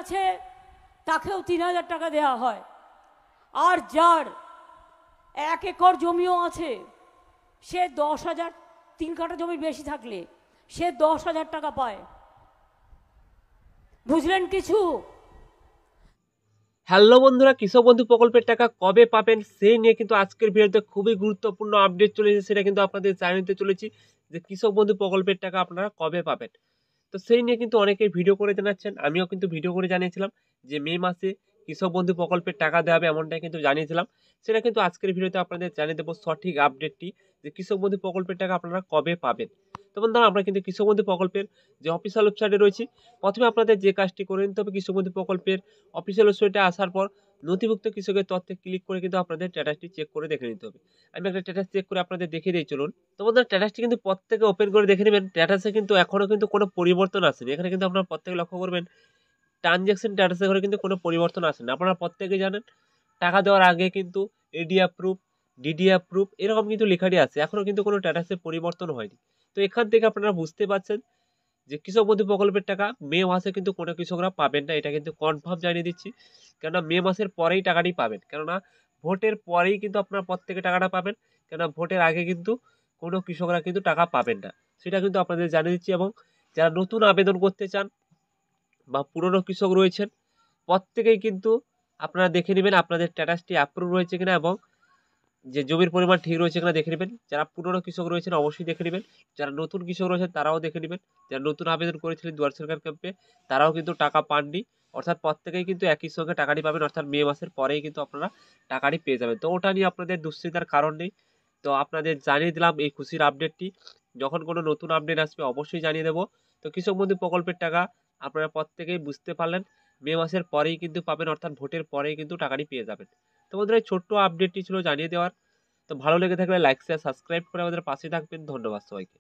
আছে তাকেও 3,000 টাকা দেওয়া হয়, আর যার 1 একর জমিও আছে সে 10,000, 3 কাঠা জমি বেশি থাকলে সে 10,000 টাকা পায়। বুঝলেন কিছু? হ্যালো বন্ধুরা, কৃষক বন্ধু প্রকল্পের টাকা কবে পাবেন সেই নিয়ে কিন্তু আজকের ভিডিওতে খুবই গুরুত্বপূর্ণ আপডেট চলে এসেছে। সেটা কিন্তু আপনাদের জানাতে চলেছি যে কৃষক বন্ধু প্রকল্পের টাকা আপনারা কবে পাবেন। তো সেই নিয়ে কিন্তু অনেকেই ভিডিও করে জানাচ্ছেন, আমিও কিন্তু ভিডিও করে জানিয়েছিলাম যে মে মাসে কৃষক বন্ধু প্রকল্পের টাকা দেওয়া হবে, এমনটাই কিন্তু জানিয়েছিলাম। সেটা কিন্তু আজকের ভিডিওতে আপনাদের জানিয়ে দেবো সঠিক আপডেটটি যে কৃষক বন্ধু প্রকল্পের টাকা আপনারা কবে পাবেন। তো বন্ধুরা, আমরা কিন্তু কৃষক বন্ধু প্রকল্পের যে অফিসিয়াল ওয়েবসাইটে রয়েছি, প্রথমে আপনাদের যে কাজটি করে নিতে হবে, কৃষক বন্ধু প্রকল্পের অফিসিয়াল ওয়েবসাইটে আসার পর নথিভুক্ত কৃষকের তথ্যে ক্লিক করে কিন্তু আপনাদের স্ট্যাটাসটি চেক করে দেখে নিতে হবে। আমি একটা স্ট্যাটাস চেক করে আপনাদের দেখিয়ে দিই, চলুন। তো বন্ধুরা, স্ট্যাটাসটি কিন্তু প্রত্যেকে ওপেন করে দেখে নেবেন। স্ট্যাটাসে কিন্তু এখনো কিন্তু কোনো পরিবর্তন আসেনি। এখানে কিন্তু আপনারা প্রত্যেকে লক্ষ্য করবেন, ট্রানজ্যাকশন স্ট্যাটাসে করে কিন্তু কোনো পরিবর্তন আসেনি। আপনারা প্রত্যেকে জানেন টাকা দেওয়ার আগে কিন্তু এডি অ্যাপ্রুভ, ডিডি অ্যাপ্রুভ এরকম কিন্তু লেখাটি আছে, এখনো কিন্তু কোনো স্ট্যাটাসে পরিবর্তন হয়নি। তো এখান থেকে আপনারা বুঝতে পারছেন যে কৃষক বন্ধু প্রকল্পের টাকা মে মাসে কিন্তু কোনো কৃষকরা পাবেন না, এটা কিন্তু কনফার্ম জানিয়ে দিচ্ছি। কেননা মে মাসের পরেই টাকাটি পাবেন, কেননা ভোটের পরেই কিন্তু আপনারা প্রত্যেকে টাকাটা পাবেন। কেননা ভোটের আগে কিন্তু কোনো কৃষকরা কিন্তু টাকা পাবেন না, সেটা কিন্তু আপনাদের জানিয়ে দিচ্ছি। এবং যারা নতুন আবেদন করতে চান বা পুরনো কৃষক রয়েছেন, প্রত্যেকেই কিন্তু আপনারা দেখে নেবেন আপনাদের স্ট্যাটাসটি অ্যাপ্রুভ রয়েছে কিনা এবং যে জমির পরিমাণ ঠিক রয়েছে কিনা দেখে নেবেন। যারা পুরনো কৃষক রয়েছেন অবশ্যই দেখে নেবেন, যারা নতুন কৃষক রয়েছেন তারাও দেখে নেবেন। যারা নতুন আবেদন করেছিলেন দুয়ার সরকার ক্যাম্পে তারাও কিন্তু টাকা পাননি, অর্থাৎ প্রত্যেকেই কিন্তু একই সঙ্গে টাকাটি পাবেন, অর্থাৎ মে মাসের পরেই কিন্তু আপনারা টাকাটি পেয়ে যাবেন। তো ওটা নিয়ে আপনাদের দুশ্চিন্তার কারণ নেই। তো আপনাদের জানিয়ে দিলাম এই খুশির আপডেটটি। যখন কোনো নতুন আপডেট আসবে অবশ্যই জানিয়ে দেবো। তো কৃষক বন্ধু প্রকল্পের টাকা আপনারা প্রত্যেকেই বুঝতে পারলেন, মে মাসের পরেই কিন্তু পাবেন, অর্থাৎ ভোটের পরেই কিন্তু টাকাটি পেয়ে যাবেন। তো বন্ধুরা, এই ছোট্ট আপডেটটি ছিল জানিয়ে দেওয়ার। তো ভালো লেগে থাকলে লাইক শেয়ার সাবস্ক্রাইব করে আমাদের পাশে থাকবেন। ধন্যবাদ সবাইকে।